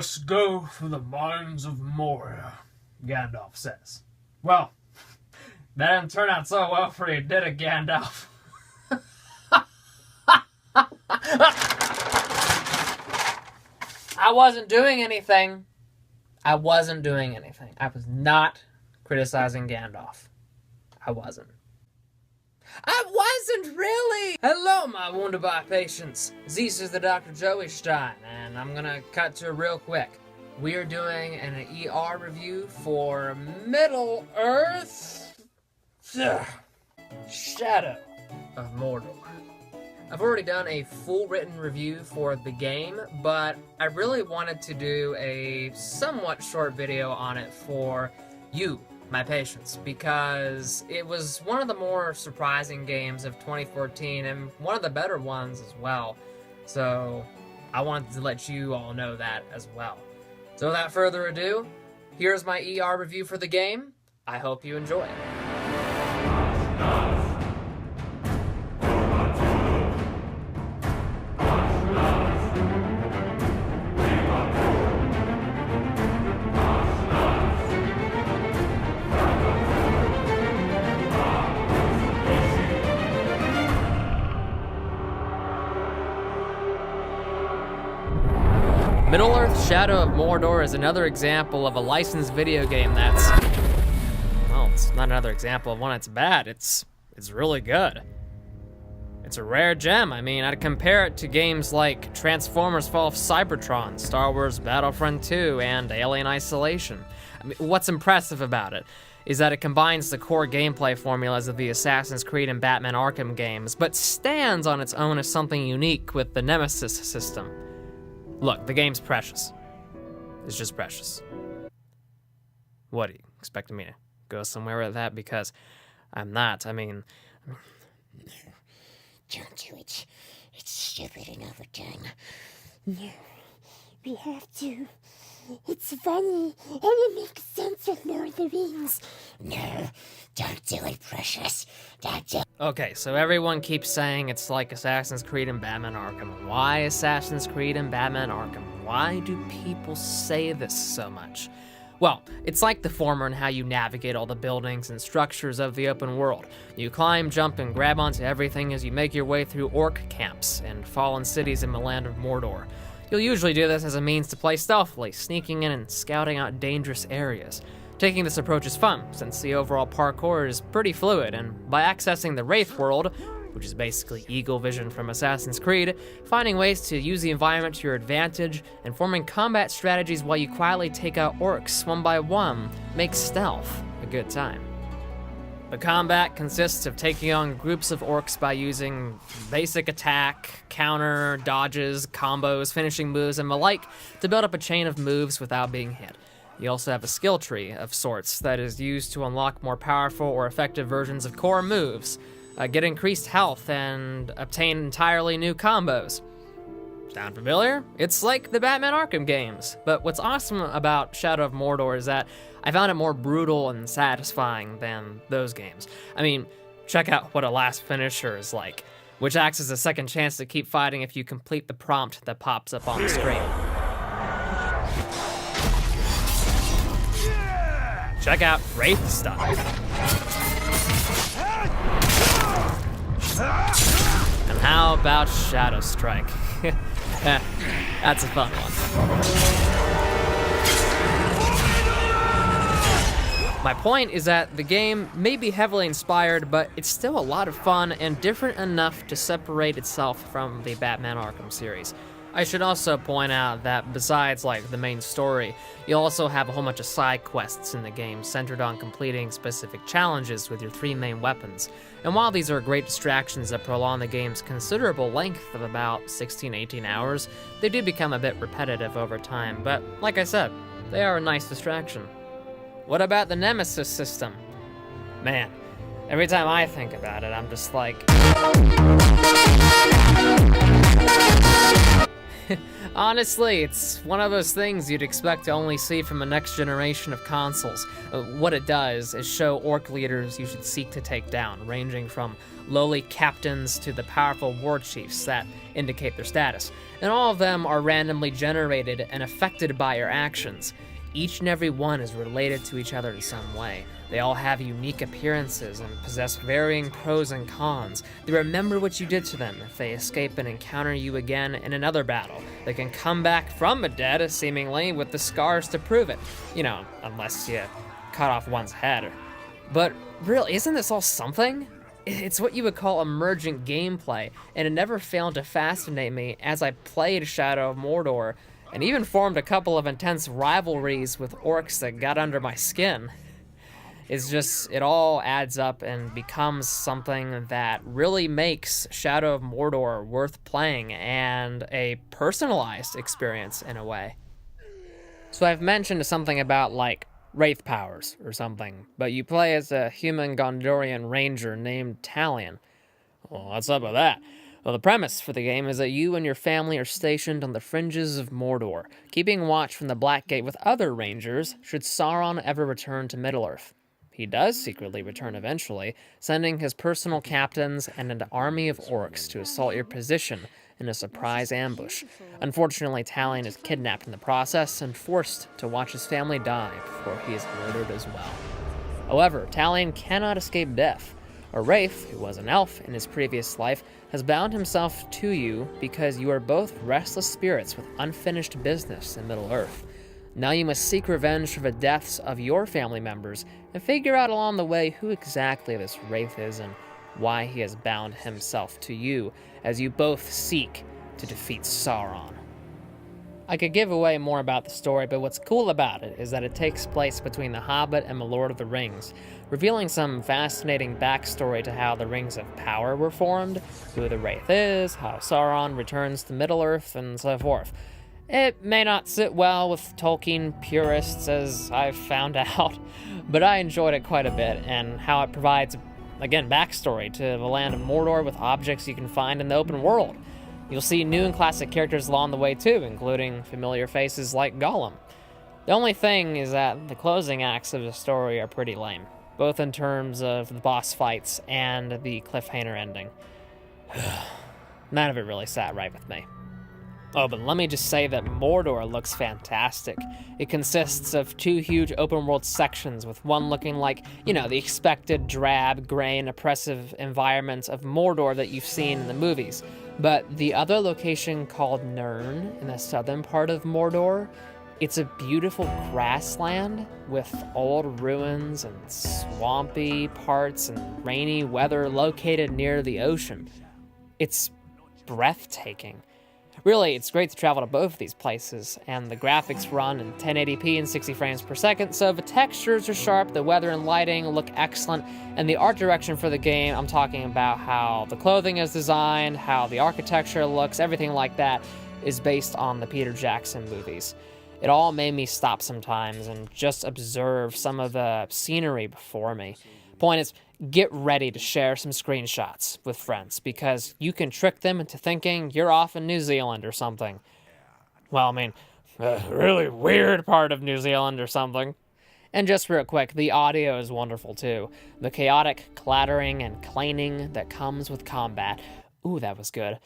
must go for the mines of Moria, Gandalf says. Well, that didn't turn out so well for you, did it, Gandalf? I wasn't doing anything. I was not criticizing Gandalf. I wasn't really! Hello, my wunderbar patients. This is the DrJoeystein, and I'm gonna cut to it real quick. We are doing an ER review for Middle-earth Shadow of Mordor. I've already done a full written review for the game, but I really wanted to do a somewhat short video on it for you, my patients, because it was one of the more surprising games of 2014 and one of the better ones as well. So I wanted to let you all know that as well. So without further ado, here's my ER review for the game. I hope you enjoy it. Middle-earth Shadow of Mordor is another example of a licensed video game that's... well, it's not another example of one that's bad. It's really good. It's a rare gem. I mean, I'd compare it to games like Transformers Fall of Cybertron, Star Wars Battlefront 2, and Alien Isolation. I mean, what's impressive about it is that it combines the core gameplay formulas of the Assassin's Creed and Batman Arkham games, but stands on its own as something unique with the Nemesis system. Look, the game's precious. It's just precious. What, are you expecting me to go somewhere with that? Because I'm not. I mean... No, don't do it. It's stupid and overdone. No, we have to. It's funny, and it makes sense with Lord of the Rings. No, don't do it, precious. Don't do it. Okay, so everyone keeps saying it's like Assassin's Creed and Batman Arkham. Why Assassin's Creed and Batman Arkham? Why do people say this so much? Well, it's like the former in how you navigate all the buildings and structures of the open world. You climb, jump, and grab onto everything as you make your way through orc camps and fallen cities in the land of Mordor. You'll usually do this as a means to play stealthily, sneaking in and scouting out dangerous areas. Taking this approach is fun, since the overall parkour is pretty fluid, and by accessing the Wraith world, which is basically Eagle Vision from Assassin's Creed, finding ways to use the environment to your advantage, and forming combat strategies while you quietly take out orcs one by one makes stealth a good time. The combat consists of taking on groups of orcs by using basic attack, counter, dodges, combos, finishing moves, and the like to build up a chain of moves without being hit. You also have a skill tree of sorts that is used to unlock more powerful or effective versions of core moves, get increased health, and obtain entirely new combos. Sound familiar? It's like the Batman Arkham games, but what's awesome about Shadow of Mordor is that I found it more brutal and satisfying than those games. I mean, check out what a last finisher is like, which acts as a second chance to keep fighting if you complete the prompt that pops up on the screen. Check out Wraith stuff. And how about Shadow Strike? That's a fun one. My point is that the game may be heavily inspired, but it's still a lot of fun and different enough to separate itself from the Batman Arkham series. I should also point out that besides like the main story, you'll also have a whole bunch of side quests in the game centered on completing specific challenges with your 3 main weapons. And while these are great distractions that prolong the game's considerable length of about 16-18 hours, they do become a bit repetitive over time, but like I said, they are a nice distraction. What about the Nemesis system? Man, every time I think about it, I'm just like... Honestly, it's one of those things you'd expect to only see from a next generation of consoles. What it does is show orc leaders you should seek to take down, ranging from lowly captains to the powerful war chiefs that indicate their status. And all of them are randomly generated and affected by your actions. Each and every one is related to each other in some way. They all have unique appearances and possess varying pros and cons. They remember what you did to them if they escape and encounter you again in another battle. They can come back from the dead, seemingly, with the scars to prove it. You know, unless you cut off one's head. But really, isn't this all something? It's what you would call emergent gameplay, and it never failed to fascinate me as I played Shadow of Mordor, and even formed a couple of intense rivalries with orcs that got under my skin. It's just, it all adds up and becomes something that really makes Shadow of Mordor worth playing and a personalized experience in a way. So I've mentioned something about, like, wraith powers or something, but you play as a human Gondorian ranger named Talion. Well, what's up with that? Well, the premise for the game is that you and your family are stationed on the fringes of Mordor, keeping watch from the Black Gate with other rangers should Sauron ever return to Middle-earth. He does secretly return eventually, sending his personal captains and an army of orcs to assault your position in a surprise ambush. Unfortunately, Talion is kidnapped in the process and forced to watch his family die before he is murdered as well. However, Talion cannot escape death. A wraith, who was an elf in his previous life, has bound himself to you because you are both restless spirits with unfinished business in Middle-earth. Now you must seek revenge for the deaths of your family members and figure out along the way who exactly this wraith is and why he has bound himself to you as you both seek to defeat Sauron. I could give away more about the story, but what's cool about it is that it takes place between The Hobbit and The Lord of the Rings, revealing some fascinating backstory to how the Rings of Power were formed, who the Wraith is, how Sauron returns to Middle-earth, and so forth. It may not sit well with Tolkien purists, as I've found out, but I enjoyed it quite a bit, and how it provides, again, backstory to the land of Mordor with objects you can find in the open world. You'll see new and classic characters along the way too, including familiar faces like Gollum. The only thing is that the closing acts of the story are pretty lame, both in terms of the boss fights and the cliffhanger ending. None of it really sat right with me. Oh, but let me just say that Mordor looks fantastic. It consists of 2 huge open-world sections, with one looking like, the expected drab, gray, and oppressive environment of Mordor that you've seen in the movies. But the other location, called Nirn, in the southern part of Mordor, it's a beautiful grassland with old ruins and swampy parts and rainy weather located near the ocean. It's breathtaking. Really, it's great to travel to both of these places, and the graphics run in 1080p and 60 frames per second, so the textures are sharp, the weather and lighting look excellent, and the art direction for the game, I'm talking about how the clothing is designed, how the architecture looks, everything like that, is based on the Peter Jackson movies. It all made me stop sometimes and just observe some of the scenery before me. Point is, get ready to share some screenshots with friends, because you can trick them into thinking you're off in New Zealand or something. Well, I mean, a really weird part of New Zealand or something. And just real quick, the audio is wonderful too. The chaotic clattering and clanging that comes with combat. Ooh, that was good.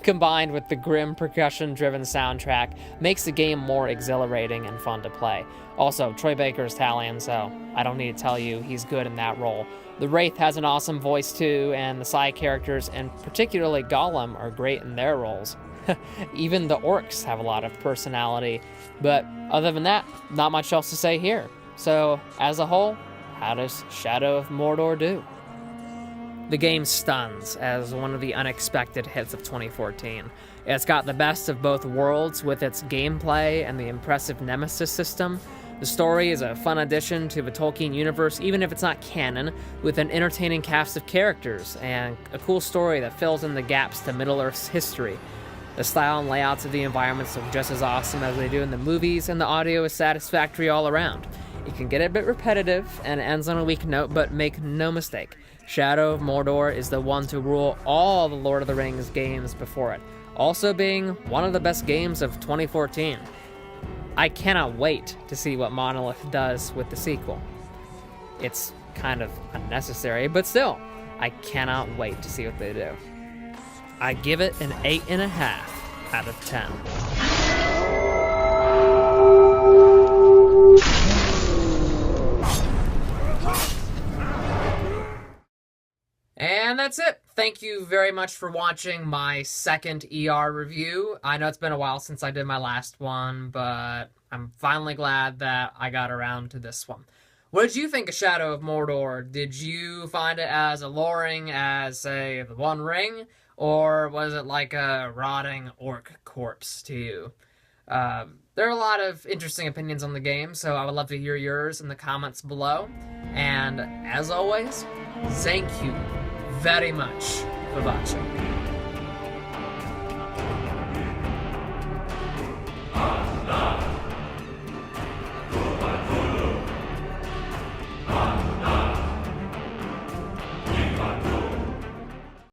Combined with the grim percussion-driven soundtrack, makes the game more exhilarating and fun to play. Also, Troy Baker's Talion, so I don't need to tell you he's good in that role. The Wraith has an awesome voice too, and the side characters, and particularly Gollum, are great in their roles. Even the orcs have a lot of personality, but other than that, not much else to say here. So, as a whole, how does Shadow of Mordor do? The game stuns as one of the unexpected hits of 2014. It's got the best of both worlds with its gameplay and the impressive Nemesis system. The story is a fun addition to the Tolkien universe, even if it's not canon, with an entertaining cast of characters and a cool story that fills in the gaps to Middle-earth's history. The style and layouts of the environments look just as awesome as they do in the movies, and the audio is satisfactory all around. It can get a bit repetitive and ends on a weak note, but make no mistake, Shadow of Mordor is the one to rule all the Lord of the Rings games before it. also being one of the best games of 2014. I cannot wait to see what Monolith does with the sequel. It's kind of unnecessary, but still, I cannot wait to see what they do. I give it an 8.5 out of 10. And that's it. Thank you very much for watching my second ER review. I know it's been a while since I did my last one, but I'm finally glad that I got around to this one. What did you think of Shadow of Mordor? Did you find it as alluring as, say, The One Ring? Or was it like a rotting orc corpse to you? There are a lot of interesting opinions on the game, so I would love to hear yours in the comments below. And as always, thank you very much for watching.